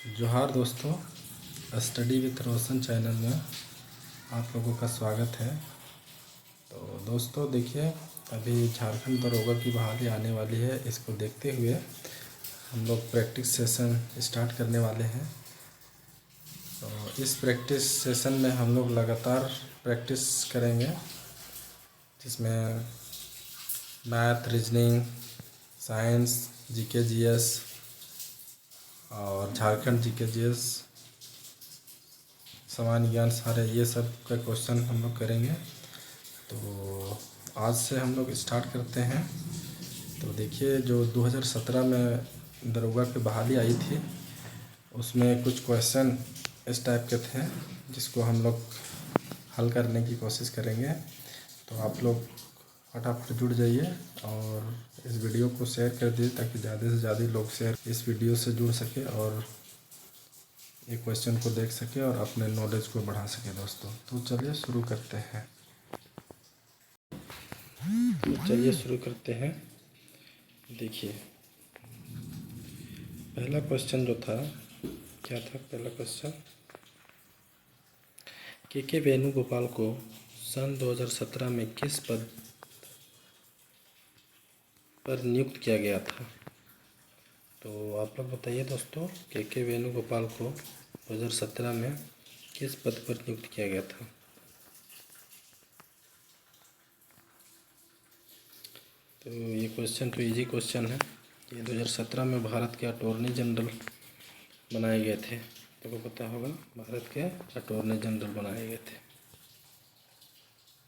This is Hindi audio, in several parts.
जोहार दोस्तों, स्टडी विथ रोशन चैनल में आप लोगों का स्वागत है। तो दोस्तों देखिए, अभी झारखंड दरोगा की बहाली आने वाली है। इसको देखते हुए हम लोग प्रैक्टिस सेशन स्टार्ट करने वाले हैं। तो इस प्रैक्टिस सेशन में हम लोग लगातार प्रैक्टिस करेंगे, जिसमें math, reasoning, science, GK GS और झारखंड जीके जीएस, सामान्य ज्ञान, सारे ये सब का क्वेश्चन हम लोग करेंगे। तो आज से हम लोग स्टार्ट करते हैं। तो देखिए, जो 2017 में दरोगा की बहाली आई थी, उसमें कुछ क्वेश्चन इस टाइप के थे, जिसको हम लोग हल करने की कोशिश करेंगे। तो आप लोग फटाफट जुड़ जाइए और इस वीडियो को शेयर कर दीजिए, ताकि ज़्यादा से ज़्यादा लोग शेयर इस वीडियो से जुड़ सके और ये क्वेश्चन को देख सके और अपने नॉलेज को बढ़ा सके दोस्तों। तो चलिए शुरू करते हैं। देखिए, पहला क्वेश्चन जो था, क्या था पहला क्वेश्चन? के वेणुगोपाल को सन 2017 में किस पद पर नियुक्त किया गया था? तो आप लोग बताइए दोस्तों, के वेणुगोपाल को 2017 में किस पद पर नियुक्त किया गया था? तो ये क्वेश्चन तो इजी क्वेश्चन है। ये 2017 में भारत के अटॉर्नी जनरल बनाए गए थे। तो पता होगा, भारत के अटॉर्नी जनरल बनाए गए थे।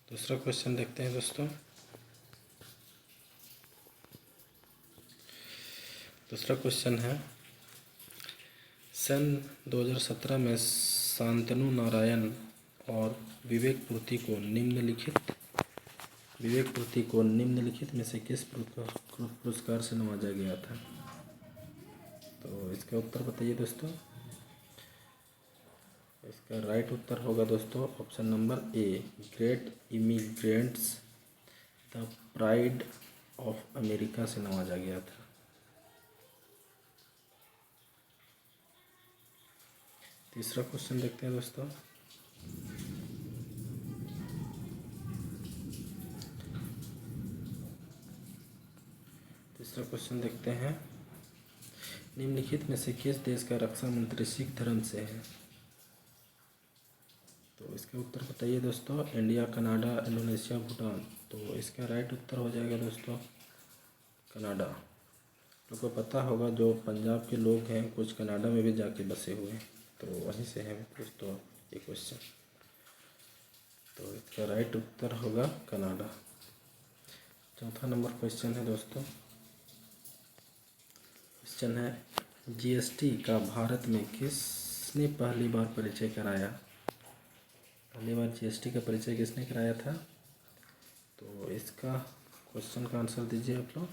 दूसरा क्वेश्चन देखते हैं दोस्तों। दूसरा क्वेश्चन है, सन 2017 में शांतनु नारायण और विवेक पूर्ति को निम्नलिखित में से किस पुरस्कार से नवाजा गया था? तो इसका उत्तर बताइए दोस्तों। इसका राइट उत्तर होगा दोस्तों option number A, great immigrants the pride of America से नवाजा गया था। तीसरा क्वेश्चन देखते हैं दोस्तों। तीसरा क्वेश्चन देखते हैं, निम्नलिखित में से किस देश का रक्षा मंत्री सिख धर्म से है? तो इसका उत्तर बताइए दोस्तों। India, Canada, Indonesia, Bhutan. तो इसका राइट उत्तर हो जाएगा दोस्तों कनाडा। लोगों को पता होगा, जो पंजाब के लोग हैं कुछ कनाडा में भी जाके बसे हुए हैं, तो वहीं से है दोस्तों ये क्वेश्चन। तो इसका राइट उत्तर होगा कनाडा। चौथा नंबर क्वेश्चन है दोस्तों। क्वेश्चन है, जीएसटी का भारत में किसने पहली बार परिचय कराया? पहली बार जीएसटी का परिचय किसने कराया था? तो इसका क्वेश्चन का आंसर दीजिए आप लोग।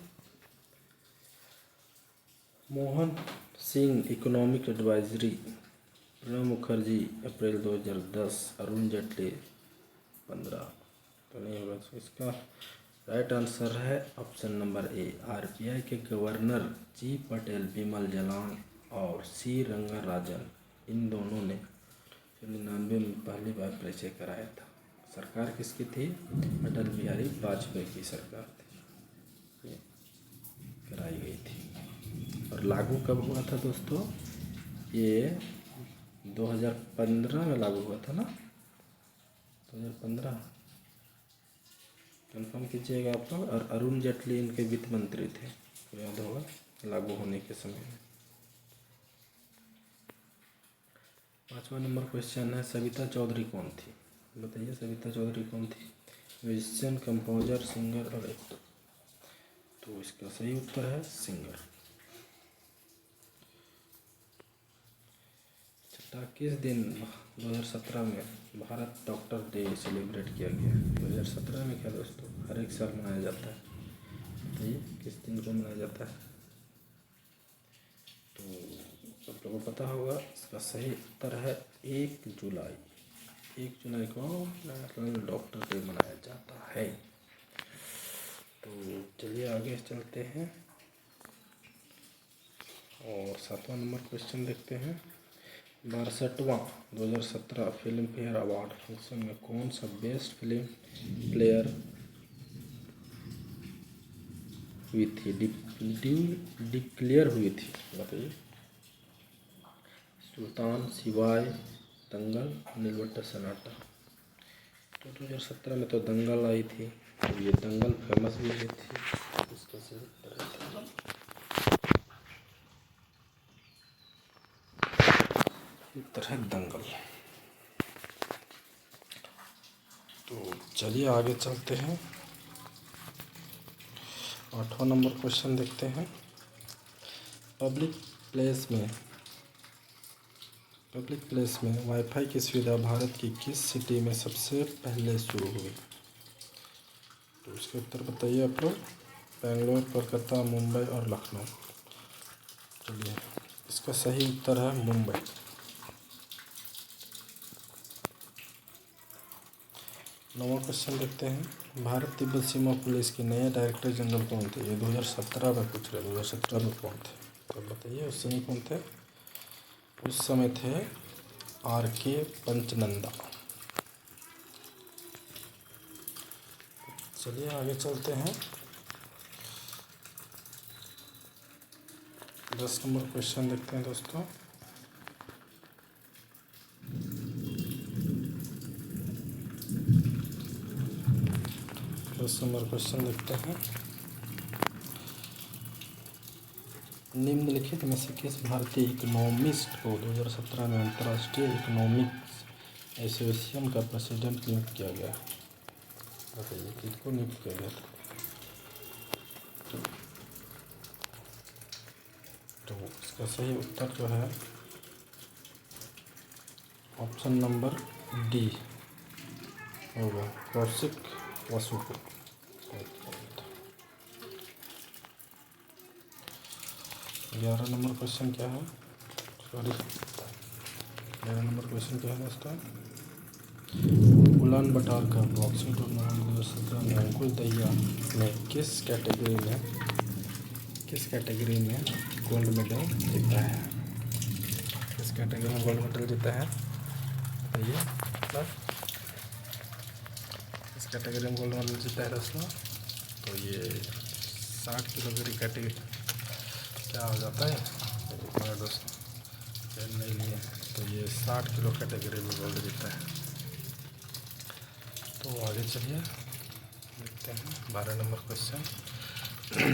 मोहन सिंह इकोनॉमिक एडवाइजरी, प्रणब मुखर्जी अप्रैल 2010, अरुण जेटली 15। तो नहीं होगा। तो इसका राइट आंसर है ऑप्शन नंबर ए, आरबीआई के गवर्नर जी पटेल, बिमल जलान और सी रंगाराजन, इन दोनों ने 99 में पहली बार परिचय कराया था। सरकार किसकी थी? अटल बिहारी वाजपेयी की सरकार थी, ये कराई गई थी। और लागू कब हुआ था दोस्तों? ये 2015 में लागू हुआ था ना, 2015। कंफर्म कीजिएगा आप लोग। और अरुण जेटली इनके वित्त मंत्री थे, तो याद होगा लागू होने के समय में। 5वां नंबर क्वेश्चन है, सविता चौधरी कौन थी? बताइए, सविता चौधरी कौन थी? म्यूजिशियन, कंपोजर, सिंगर और एक्टर। तो इसका सही उत्तर है सिंगर। छठा, किस दिन 2017 में भारत डॉक्टर डे सेलिब्रेट किया गया? 2017 में क्या दोस्तों, हर एक साल मनाया जाता है। बताइए किस दिन को मनाया जाता है? तो आप लोगों को पता होगा, इसका सही उत्तर है 1 जुलाई। 1 जुलाई को नेशनल डॉक्टर डे मनाया जाता है। तो चलिए आगे चलते हैं। और 7वां नंबर क्वेश्चन देखते हैं। 62वां 2017 फिल्म फेयर अवार्ड फंक्शन में कौन सा बेस्ट फिल्म प्लेयर हुई थी, डिक्लेयर हुई थी, बताइए। सुल्तान, शिवाय, दंगल, नीलबट्टा सन्नाटा। तो 2017 में तो दंगल आई थी, तो ये दंगल फेमस भी हुई थी। इसका सही उत्तर है दंगल। तो चलिए आगे चलते हैं। 8वां नंबर क्वेश्चन देखते हैं। पब्लिक प्लेस में वाईफाई की सुविधा भारत की किस सिटी में सबसे पहले शुरू हुई? तो इसके उत्तर बताइए आप लोग। बेंगलोर, कोलकाता, मुंबई और लखनऊ। चलिए, इसका सही उत्तर है मुंबई। 9वां क्वेश्चन देखते हैं। भारत तिब्बत सीमा पुलिस के नए डायरेक्टर जनरल कौन थे? ये 2017 में पूछ रहे, 2017 में कौन थे? तो बताइए उस समय कौन थे? उस समय थे RK पंचनंदा। चलिए आगे चलते हैं। 10 नंबर क्वेश्चन देखते हैं दोस्तों। नंबर क्वेश्चन देखते हैं। निम्नलिखित में से किस भारतीय इकोनॉमिस्ट को 2017 में अंतर्राष्ट्रीय इकोनॉमिक्स एसोसिएशन का प्रेसिडेंट नियुक्त किया गया? बताइए किसको नियुक्त किया गया? तो इसका सही उत्तर जो है ऑप्शन नंबर डी होगा, कौशिक वसु को। 11 नंबर क्वेश्चन क्या है? 11 नंबर क्वेश्चन क्या है दोस्तों? उलान बटार का बॉक्सिंग टूर्नामेंट 2017 में अंकुश दहिया ने किस कैटेगरी में गोल्ड मेडल जीता है? किस कैटेगरी में गोल्ड मेडल जीता है बताइए। इस कैटेगरी में गोल्ड मेडल जीता है दोस्तों। तो ये 60 किलो की कैटेगरी क्या हो जाता है मेरा दोस्तों, नहीं लिए। तो ये 60 किलो कैटेगरी में गोल्ड जीता है। तो आगे चलिए देखते हैं 12 नंबर क्वेश्चन।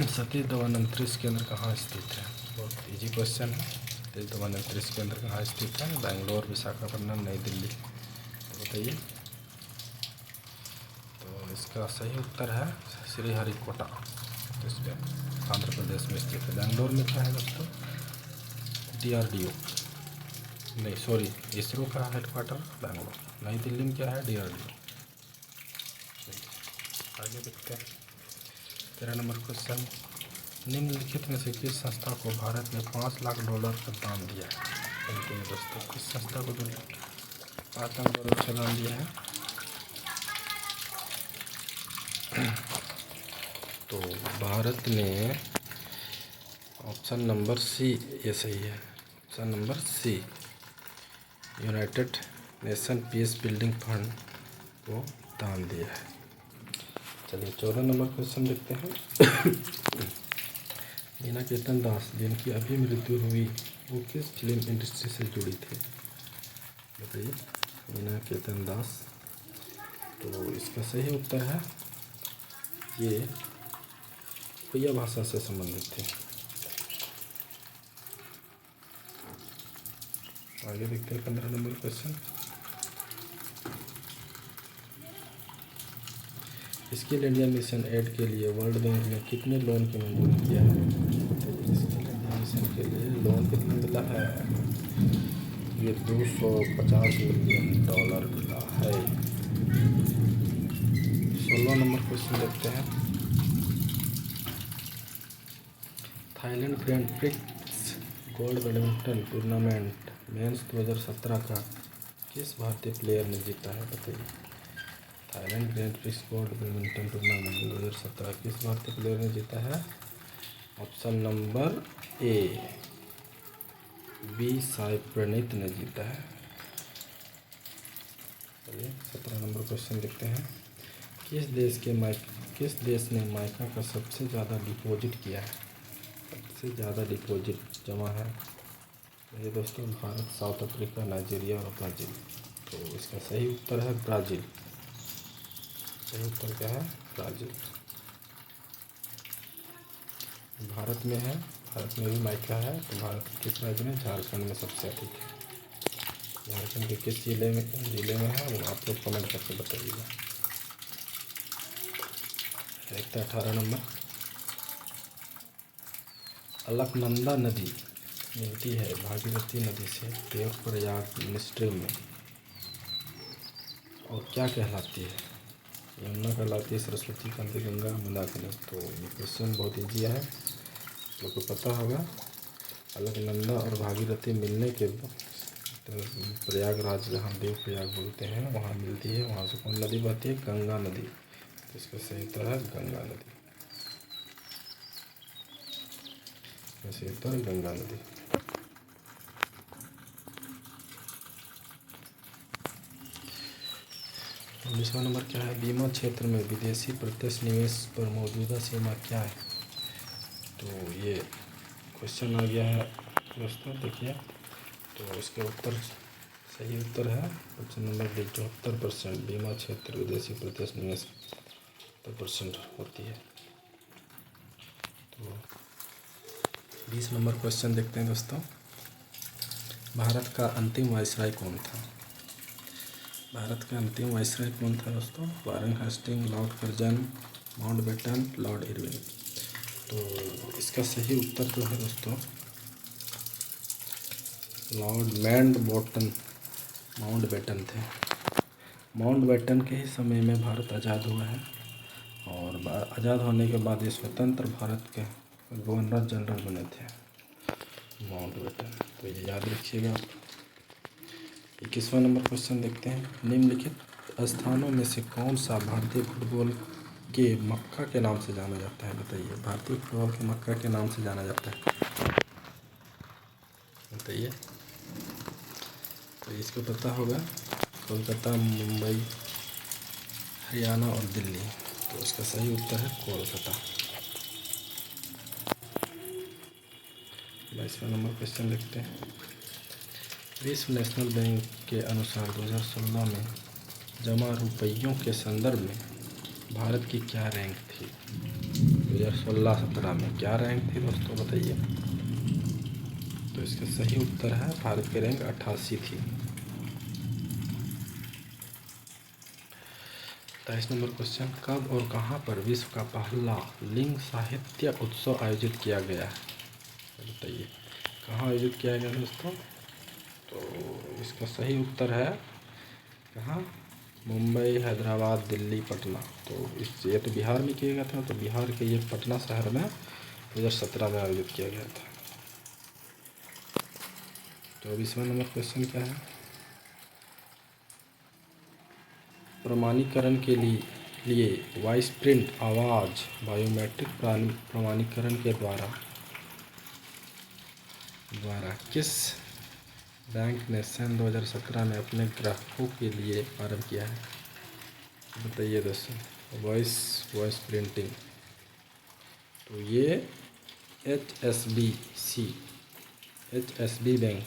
सतीश धवन अंतरिक्ष केंद्र कहाँ स्थित है? बहुत इजी क्वेश्चन है। सतीश धवन अंतरिक्ष केंद्र कहाँ स्थित है? बेंगलोर, विशाखापट्टनम, नई दिल्ली। तो बताइए। तो इसका सही उत्तर है श्रीहरिकोटा, इसमें आंध्र प्रदेश में स्थित है। बेंगलोर में क्या है दोस्तों? DRDO, नहीं सॉरी, इसरो का हेडक्वार्टर बेंगलोर। नई दिल्ली में क्या है? DRDO। आगे देखते हैं 13 नंबर क्वेश्चन। निम्नलिखित में से किस संस्था को भारत ने $5 लाख का दान दिया है? देखते हैं दोस्तों, किस संस्था को $5 लाख का दान दिया है? तो भारत ने ऑप्शन नंबर सी, ये सही है, option number C, United Nation peace building fund को दान दिया है। चलिए 14 नंबर क्वेश्चन देखते हैं। मीना केतन दास जिनकी अभी मृत्यु हुई वो किस फिल्म इंडस्ट्री से जुड़ी थी? बताइए। मीना केतन दास, तो इसका सही उत्तर है ये उड़िया भाषा से संबंधित थे। आगे देखते हैं 15 number question. Skill India mission aid के लिए वर्ल्ड बैंक ने कितने लोन की मंजूरी किया है? स्किल इंडिया मिशन के लिए लोन कितना मिला है? ये $250 मिलियन मिला है। 16 नंबर क्वेश्चन देखते हैं। Thailand grand prix gold badminton tournament men's 2017 का किस भारतीय प्लेयर ने जीता है? बताइए। Thailand grand prix gold badminton tournament 2017 किस भारतीय प्लेयर ने जीता है? Option number A, B Sai Praneeth ने जीता है। चलिए 17 नंबर क्वेश्चन देखते हैं। किस देश ने माइका का सबसे ज़्यादा डिपॉजिट किया है? सबसे ज़्यादा डिपॉजिट जमा है ये दोस्तों भारत, साउथ अफ्रीका, नाइजीरिया और ब्राज़ील। तो इसका सही उत्तर है ब्राज़ील। सही उत्तर क्या है? ब्राज़ील। भारत में है, भारत में भी माइका है। तो भारत के किस राज्य में? झारखंड में सबसे अधिक है। झारखंड के किस जिले में है वो आप लोग कमेंट करके बताइएगा। देखते हैं 18 नंबर। अलकनंदा नदी मिलती है भागीरथी नदी से देवप्रयाग मिस्ट्री में और क्या कहलाती है? यमुना कहलाती है, सरस्वती, कांति गंगा, मंदाकिनी। तो ये क्वेश्चन बहुत ईजी है, लोग को पता होगा। अलकनंदा और भागीरथी मिलने के तो प्रयागराज, जहाँ देव प्रयाग बोलते हैं, वहाँ मिलती है। वहाँ से कौन नदी बहती है? गंगा नदी। तो इसका सही उत्तर है गंगा नदी। सही उत्तर गंगा नदी। 19वां नंबर क्या है? बीमा क्षेत्र में विदेशी प्रत्यक्ष निवेश पर मौजूदा सीमा क्या है? तो ये क्वेश्चन आ गया है दोस्तों, देखिए। तो इसके उत्तर, सही उत्तर है ऑप्शन नंबर डी, 74%। बीमा क्षेत्र विदेशी प्रत्यक्ष निवेश 70% होती है। तो 20 नंबर क्वेश्चन देखते हैं दोस्तों। भारत का अंतिम वायसराय कौन था? भारत का अंतिम वायसराय कौन था दोस्तों? Warren Hasting, lord Curzon, Mountbatten, lord Irwin. तो इसका सही उत्तर जो है दोस्तों लॉर्ड माउंटबेटन थे। माउंटबेटन के ही समय में भारत आज़ाद हुआ है और आज़ाद होने के बाद ये स्वतंत्र भारत के गवर्नर जनरल बने थे माउंटबेटन। तो ये याद रखिएगा आप। 21वां नंबर क्वेश्चन देखते हैं। निम्नलिखित स्थानों में से कौन सा भारतीय फुटबॉल के मक्का के नाम से जाना जाता है? बताइए, भारतीय फुटबॉल के मक्का के नाम से जाना जाता है, बताइए। तो इसको पता होगा, कोलकाता, मुंबई, हरियाणा और दिल्ली। तो इसका सही उत्तर है कोलकाता। 22वां नंबर क्वेश्चन देखते हैं। विश्व नेशनल बैंक के अनुसार 2016 में जमा रुपयों के संदर्भ में भारत की क्या रैंक थी? 2016-17 में क्या रैंक थी दोस्तों, बताइए। तो इसका सही उत्तर है भारत की रैंक 88 थी। 23 नंबर क्वेश्चन। कब और कहाँ पर विश्व का पहला लिंग साहित्य उत्सव आयोजित किया गया है? बताइए, कहाँ आयोजित किया गया दोस्तों? तो इसका सही उत्तर है कहाँ? मुंबई, हैदराबाद, दिल्ली, पटना। तो ये तो बिहार में किया गया था। तो बिहार के ये पटना शहर में 2017 में आयोजित किया गया था। 24वां नंबर क्वेश्चन क्या है? प्रमाणीकरण के लिए वॉइस प्रिंट आवाज़ बायोमेट्रिक प्रमाणीकरण के द्वारा किस बैंक ने सन 2017 में अपने ग्राहकों के लिए आरंभ किया है? बताइए दोस्तों, वॉइस प्रिंटिंग। तो ये HSBC बैंक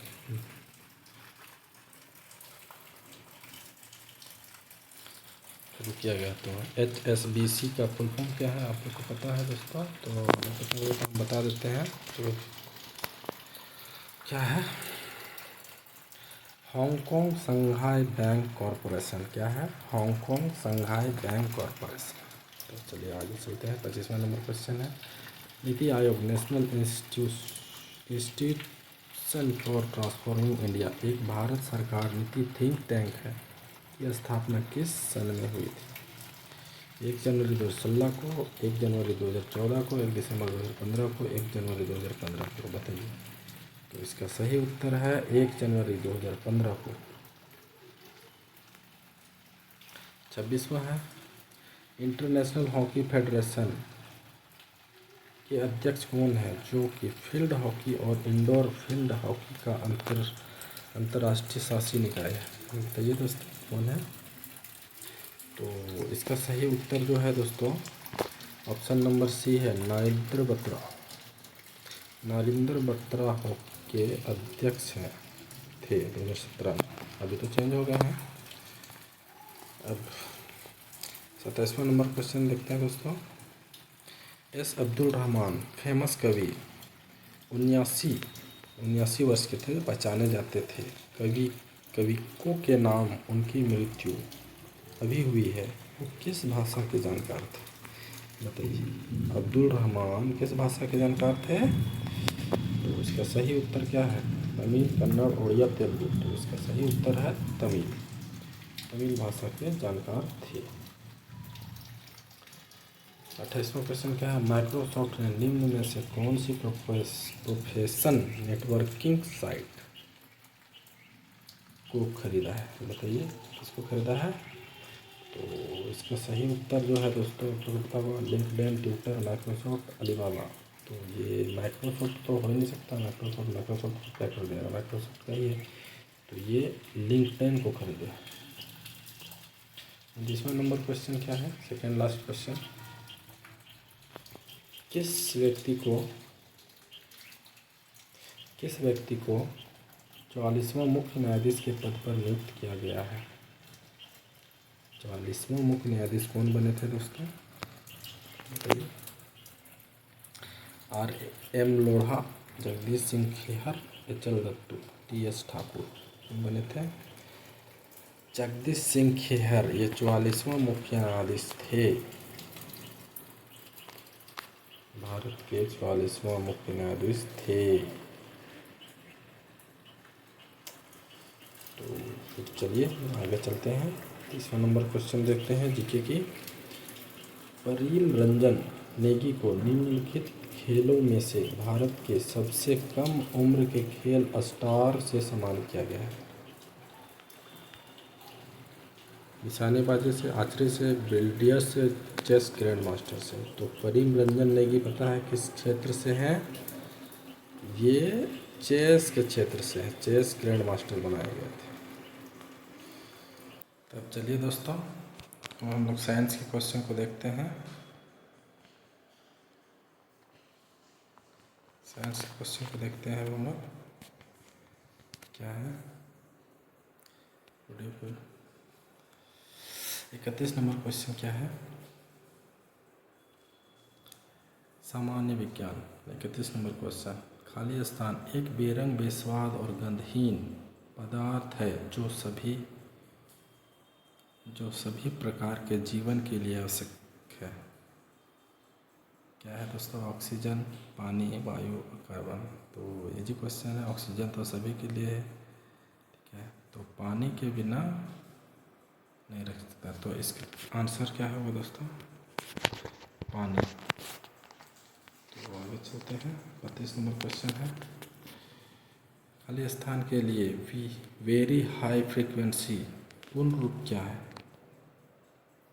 शुरू किया गया। तो HSBC का फुल फॉर्म क्या है आप लोग को पता है दोस्तों? तो हम बता देते हैं। तो क्या है? हांगकांग संघाई बैंक कॉरपोरेशन। क्या है? हांगकांग संघाई बैंक कॉरपोरेशन। तो चलिए आगे चलते हैं। 25वां नंबर क्वेश्चन है। NITI Aayog national institution for transforming India एक भारत सरकार नीति थिंक टैंक है। यह स्थापना किस सन में हुई थी? 1 जनवरी 2016 को, 1 जनवरी 2014 को, 1 दिसंबर 2015 को, 1 जनवरी 2015 को। बताइए। तो इसका सही उत्तर है 1 जनवरी 2015 को। 26वां है। इंटरनेशनल हॉकी फेडरेशन के अध्यक्ष कौन है जो कि फील्ड हॉकी और इंडोर फील्ड हॉकी का अंतर्राष्ट्रीय शासी निकाय है? बताइए दोस्तों कौन है। तो इसका सही उत्तर जो है दोस्तों ऑप्शन नंबर सी है, नारिंदर बत्रा। नारिंदर बत्रा हॉकी के अध्यक्ष हैं थे 2017 में, अभी तो चेंज हो गए हैं। अब 27वां नंबर क्वेश्चन देखते हैं दोस्तों। एस अब्दुल रहमान फेमस कवि 79 वर्ष के थे, पहचाने जाते थे। कविकों के नाम उनकी मृत्यु अभी हुई है, वो किस भाषा के जानकार थे? बताइए। अब्दुल रहमान किस भाषा के जानकार थे? तो इसका सही उत्तर क्या है? तमिल, कन्नड़, उड़िया, तेलुगु। तो इसका सही उत्तर है तमिल भाषा के जानकार थे। 28वां क्वेश्चन क्या है? माइक्रोसॉफ्ट ने निम्न में से कौन सी प्रोफेशन नेटवर्किंग साइट को खरीदा है? बताइए किसको खरीदा है? तो इसका सही उत्तर जो है दोस्तों लिंक्डइन, ट्विटर, माइक्रोसॉफ्ट, अलीबाबा। तो ये माइक्रोसॉफ्ट तो हो ही नहीं सकता, माइक्रोसॉफ्ट क्या कर देगा, माइक्रोसॉफ्ट का ही है। तो ये लिंक्डइन को खरीदे। 20वां नंबर क्वेश्चन क्या है? Second last question. किस व्यक्ति को 44वां मुख्य न्यायाधीश के पद पर नियुक्त किया गया है? 44वां मुख्य न्यायाधीश कौन बने थे दोस्तों? बताइए। R.M. Lodha, Jagdish Singh Khehar, H.L. Dattu, T.S. Thakur कौन बने थे? जगदीश सिंह खेहर ये 44वां मुख्य न्यायाधीश थे। भारत के 44वां मुख्य न्यायाधीश थे। तो फिर चलिए आगे चलते हैं। 30वां नंबर क्वेश्चन देखते हैं जीके की। परिम रंजन नेगी को निम्नलिखित खेलों में से भारत के सबसे कम उम्र के खेल स्टार से सम्मानित किया गया है? निशानेबाजी से, आर्चरी से, बिलियर्ड्स से, चेस ग्रैंड मास्टर से। तो परिम रंजन नेगी पता है किस क्षेत्र से हैं? ये चेस के क्षेत्र से है, चेस ग्रैंड मास्टर बनाए गए थे। तब चलिए दोस्तों हम लोग साइंस के क्वेश्चन को देखते हैं। साइंस के क्वेश्चन को देखते हैं हम लोग क्या है। 31 नंबर क्वेश्चन क्या है? सामान्य विज्ञान 31 नंबर क्वेश्चन। खाली स्थान एक बेरंग, बेस्वाद और गंधहीन पदार्थ है जो सभी प्रकार के जीवन के लिए आवश्यक है। क्या है दोस्तों? ऑक्सीजन, पानी, वायु, कार्बन। तो ये जो क्वेश्चन है, ऑक्सीजन तो सभी के लिए है, ठीक है। तो पानी के बिना नहीं रह सकता। तो इसका आंसर क्या होगा दोस्तों? पानी। तो आगे चलते हैं। 32 नंबर क्वेश्चन है। खाली स्थान के लिए वेरी हाई फ्रीक्वेंसी पूर्ण रूप क्या है?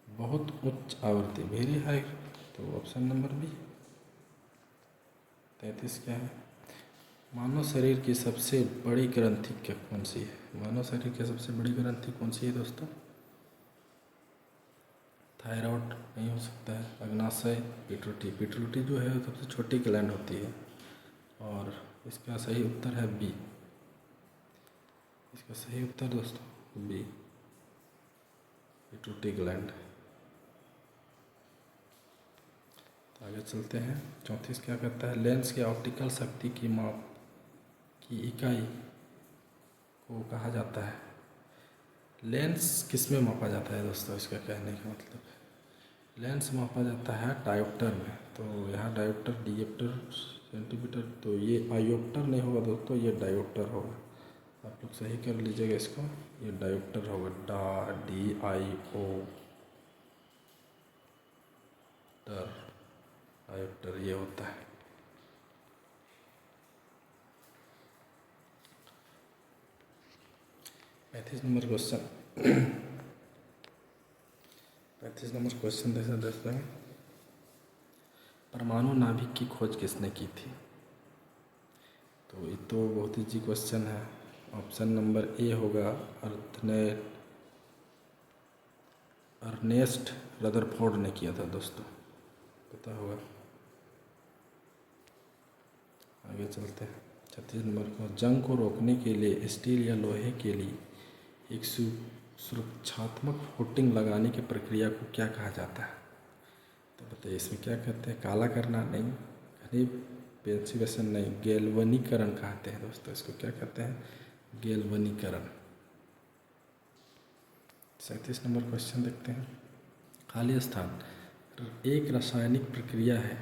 बहुत उच्च आवृत्ति, वेरी हाई। तो ऑप्शन नंबर बी। 33 क्या है? मानव शरीर की सबसे बड़ी ग्रंथि क्या कौन सी है? मानव शरीर की सबसे बड़ी ग्रंथि कौन सी है दोस्तों? थायराइड नहीं हो सकता है, अग्नाशय, पिट्यूटरी जो है सबसे छोटी ग्लैंड होती है। और इसका सही उत्तर है बी। इसका सही उत्तर दोस्तों बी, पिट्यूटरी ग्लैंड। तो आगे चलते हैं। 34 क्या कहता है? लेंस की ऑप्टिकल शक्ति की माप की इकाई को कहा जाता है? लेंस किस में मापा जाता है दोस्तों? इसका कहने का मतलब है लेंस मापा जाता है डायोप्टर में। तो यहाँ डायोप्टर, डियोप्टर, सेंटीमीटर। तो ये आयोप्टर नहीं होगा दोस्तों, ये डायोप्टर होगा। आप लोग सही कर लीजिएगा इसको, ये डायोप्टर होगा। डायोप्टर ये होता है। पैंतीस नंबर क्वेश्चन देखते हैं। परमाणु नाभिक की खोज किसने की थी? तो ये तो बहुत ईजी क्वेश्चन है। ऑप्शन नंबर ए होगा अर्नेस्ट रदरफोर्ड ने किया था दोस्तों, पता होगा। आगे चलते हैं। 36 नंबर को, जंग को रोकने के लिए स्टील या लोहे के लिए एक सुरक्षात्मक कोटिंग लगाने की प्रक्रिया को क्या कहा जाता है? तो बताइए इसमें क्या कहते हैं? काला करना नहीं, पेंसिवेशन नहीं, गैल्वनीकरण कहते हैं दोस्तों। इसको क्या कहते हैं? गैल्वनीकरण। 37 नंबर क्वेश्चन देखते हैं। खाली स्थान एक रासायनिक प्रक्रिया है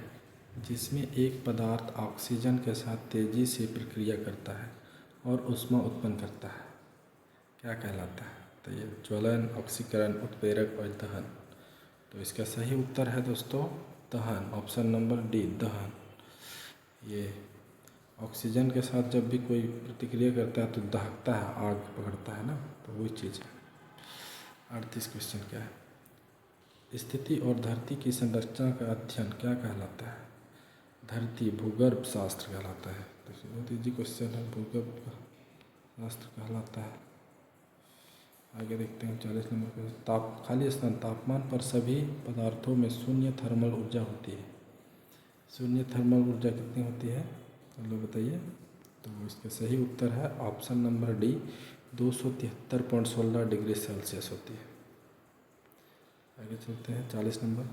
जिसमें एक पदार्थ ऑक्सीजन के साथ तेजी से प्रक्रिया करता है और ऊष्मा उत्पन्न करता है, क्या कहलाता है? तो ये ज्वलन, ऑक्सीकरण, उत्प्रेरक और दहन। तो इसका सही उत्तर है दोस्तों दहन, ऑप्शन नंबर डी, दहन। ये ऑक्सीजन के साथ जब भी कोई प्रतिक्रिया करता है तो दहकता है, आग पकड़ता है ना, तो वही चीज़ है। 38 क्वेश्चन क्या है? स्थिति और धरती की संरचना का अध्ययन क्या कहलाता है? धरती भूगर्भ शास्त्र कहलाता है। तो बहुत ईजी क्वेश्चन है, भूगर्भ शास्त्र कहलाता है। आगे देखते हैं 40 नंबर का, खाली स्थान तापमान पर सभी पदार्थों में शून्य थर्मल ऊर्जा होती है। शून्य थर्मल ऊर्जा कितनी होती है, चलो बताइए। तो इसका सही उत्तर है option number D, 273.16 degree Celsius होती है। आगे चलते हैं 40 नंबर,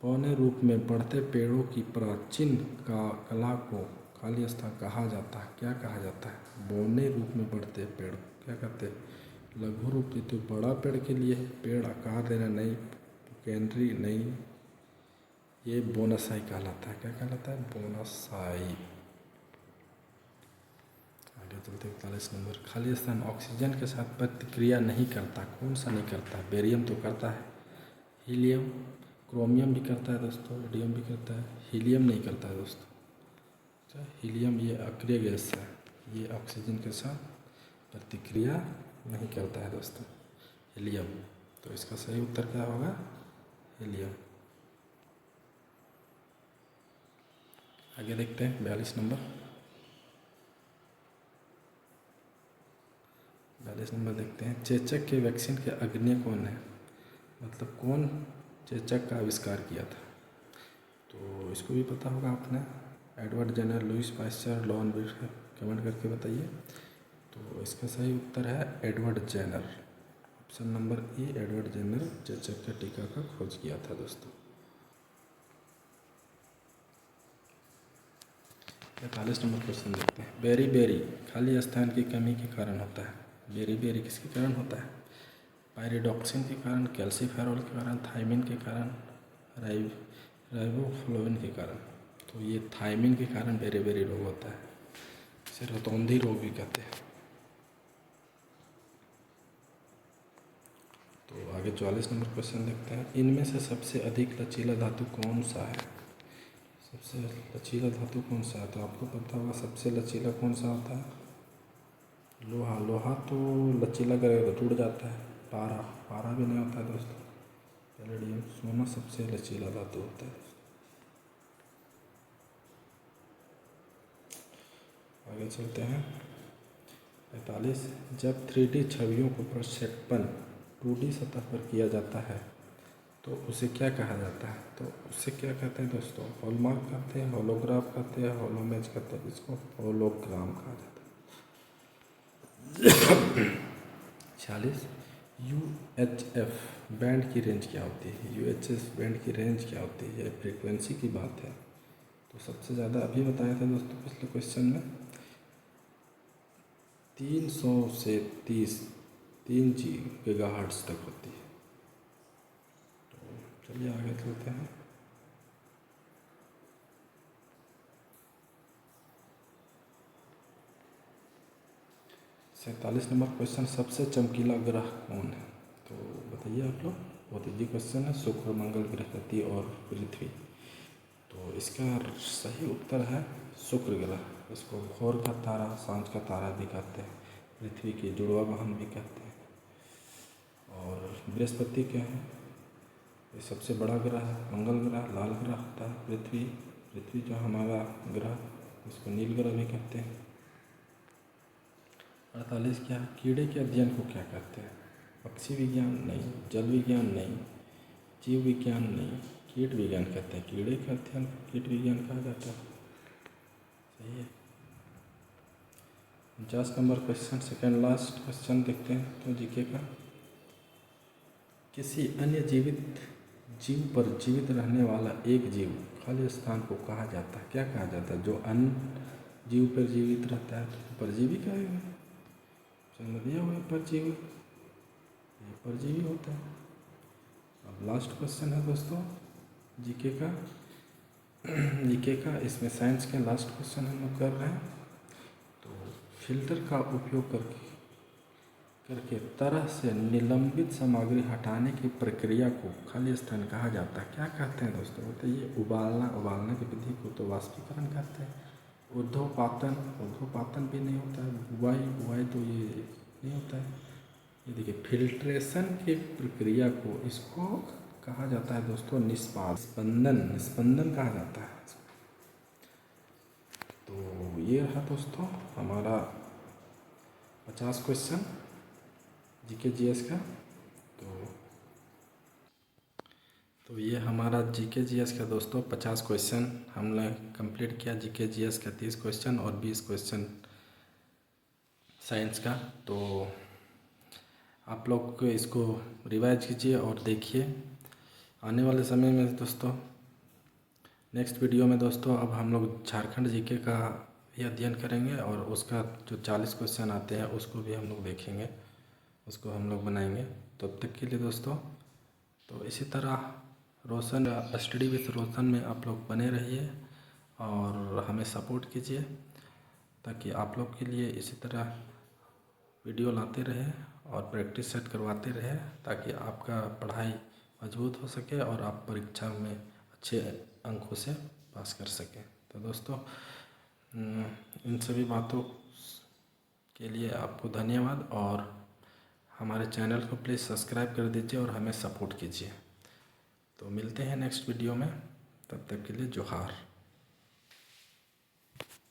पौने रूप में बढ़ते पेड़ों की प्राचीन कला को खाली स्थान कहा जाता है, क्या कहा जाता है? बौने रूप में बढ़ते पेड़ क्या कहते हैं? लघु रूप तो बड़ा पेड़ के लिए है, पेड़ आकार देना नहीं, कैनरी नहीं, ये बोनसाई कहलाता है। क्या कहलाता है? बोनसाई। आगे चलते 41 नंबर, खाली स्थान ऑक्सीजन के साथ प्रतिक्रिया नहीं करता, कौन सा नहीं करता? बेरियम तो करता है, हीलियम, क्रोमियम भी करता है दोस्तों, रेडियम भी करता है, हीलियम नहीं करता है दोस्तों। अच्छा, हीलियम ये अक्रिय गैस है, ये ऑक्सीजन के साथ प्रतिक्रिया नहीं करता है दोस्तों, हीलियम। तो इसका सही उत्तर क्या होगा? हीलियम। आगे देखते हैं 42 नंबर। 42 नंबर देखते हैं, चेचक के वैक्सीन के अग्रणी कौन है? मतलब कौन चेचक का आविष्कार किया था? तो इसको भी पता होगा आपने, एडवर्ड जेनर, लुईस पास्चर, लॉन ब्रिज, कमेंट करके बताइए। तो इसका सही उत्तर है Edward Jenner, option number A, Edward Jenner चेचक के टीका का खोज किया था दोस्तों। 45 नंबर क्वेश्चन देखते हैं, बेरी बेरी खाली स्थान की कमी के कारण होता है। बेरी बेरी किसके कारण होता है? पायरिडॉक्सिन के कारण, कैल्सीफेरॉल के कारण, थायमिन के कारण, राइबोफ्लोविन के कारण। तो ये थायमिन के कारण बेरी बेरी रोग होता है, इसे रतौंधी रोग भी कहते हैं। तो आगे 44 नंबर क्वेश्चन देखते हैं, इनमें से सबसे अधिक लचीला धातु कौन सा है? सबसे लचीला धातु कौन सा है? तो आपको पता होगा सबसे लचीला कौन सा होता है? लोहा। लोहा तो लचीला करेगा तो टूट जाता है। पारा भी नहीं होता है दोस्तों। पैलेडियम। सोना सबसे लचीला धातु होता है। आगे चलते हैं 45, जब 3D छवियों को प्रक्षेपण 2D सतह पर किया जाता है तो उसे क्या कहा जाता है? तो उसे क्या कहते हैं दोस्तों? हॉलमार्क कहते हैं, होलोग्राफ कहते हैं, होलोमेज कहते हैं, इसको होलोग्राम कहा जाता है। 46, UHF बैंड की रेंज क्या होती है? UHF बैंड की रेंज क्या होती है? यह फ्रीक्वेंसी की बात है। तो सबसे ज़्यादा अभी बताया था दोस्तों पिछले क्वेश्चन में 300 से 3 गीगाहर्ट्ज़ तक होती है। तो चलिए आगे चलते हैं। सैंतालीस नंबर क्वेश्चन, सबसे चमकीला ग्रह कौन है? तो बताइए आप लोग, बहुत ईजी क्वेश्चन है। शुक्र, मंगल, बृहस्पति और पृथ्वी। तो इसका सही उत्तर है शुक्र ग्रह। इसको भोर का तारा, सांझ का तारा भी कहते हैं, पृथ्वी की जुड़वा बहन भी कहते हैं। और बृहस्पति क्या है? ये सबसे बड़ा ग्रह है। मंगल ग्रह लाल ग्रह होता है, पृथ्वी पृथ्वी जो हमारा ग्रह, इसको नील ग्रह भी कहते हैं। 48 क्या, कीड़े के अध्ययन को क्या कहते हैं? पक्षी विज्ञान नहीं, जल विज्ञान नहीं, जीव विज्ञान नहीं, कीट विज्ञान कहते हैं। कीड़े के अध्ययन को कीट विज्ञान कहा जाता है। सही है। 50 number question, second last question देखते हैं तो जीके का। किसी अन्य जीवित जीव पर जीवित रहने वाला एक जीव खाली स्थान को कहा जाता है? क्या कहा जाता है? जो अन्य जीव पर जीवित रहता है तो परजीवी कहेंगे। चलो दिया हुआ है परजीवी, ये परजीवी होता है। अब लास्ट क्वेश्चन है दोस्तों जीके का। जीके का इसमें साइंस के लास्ट क्वेश्चन हम लोग कर रहे हैं। तो फिल्टर का उपयोग करके तरह से निलंबित सामग्री हटाने की प्रक्रिया को खाली स्थान कहा जाता है। क्या कहते हैं दोस्तों? बताइए। उबालने की विधि को तो वाष्पीकरण कहते हैं। ऊर्ध्वपातन भी नहीं होता है। बुआई तो ये नहीं होता है। ये देखिए, फिल्ट्रेशन की प्रक्रिया को इसको कहा जाता है दोस्तों निस्पंदन कहा जाता है। तो ये रहा दोस्तों हमारा 50 क्वेश्चन जीके जीएस का। तो ये हमारा जीके जीएस का दोस्तों 50 क्वेश्चन हमने कंप्लीट किया। जीके जीएस का 30 क्वेश्चन और 20 क्वेश्चन साइंस का। तो आप लोग इसको रिवाइज कीजिए और देखिए। आने वाले समय में दोस्तों नेक्स्ट वीडियो में दोस्तों अब हम लोग झारखंड जीके का भी अध्ययन करेंगे और उसका जो 40 क्वेश्चन आते हैं उसको भी हम लोग देखेंगे, उसको हम लोग बनाएंगे। तब तक के लिए दोस्तों तो इसी तरह रोशन स्टडी विथ रोशन में आप लोग बने रहिए और हमें सपोर्ट कीजिए ताकि आप लोग के लिए इसी तरह वीडियो लाते रहे और प्रैक्टिस सेट करवाते रहे ताकि आपका पढ़ाई मजबूत हो सके और आप परीक्षा में अच्छे अंकों से पास कर सकें। तो दोस्तों इन सभी बातों के लिए आपको धन्यवाद और हमारे चैनल को प्लीज़ सब्सक्राइब कर दीजिए और हमें सपोर्ट कीजिए। तो मिलते हैं नेक्स्ट वीडियो में, तब तक के लिए जोहार।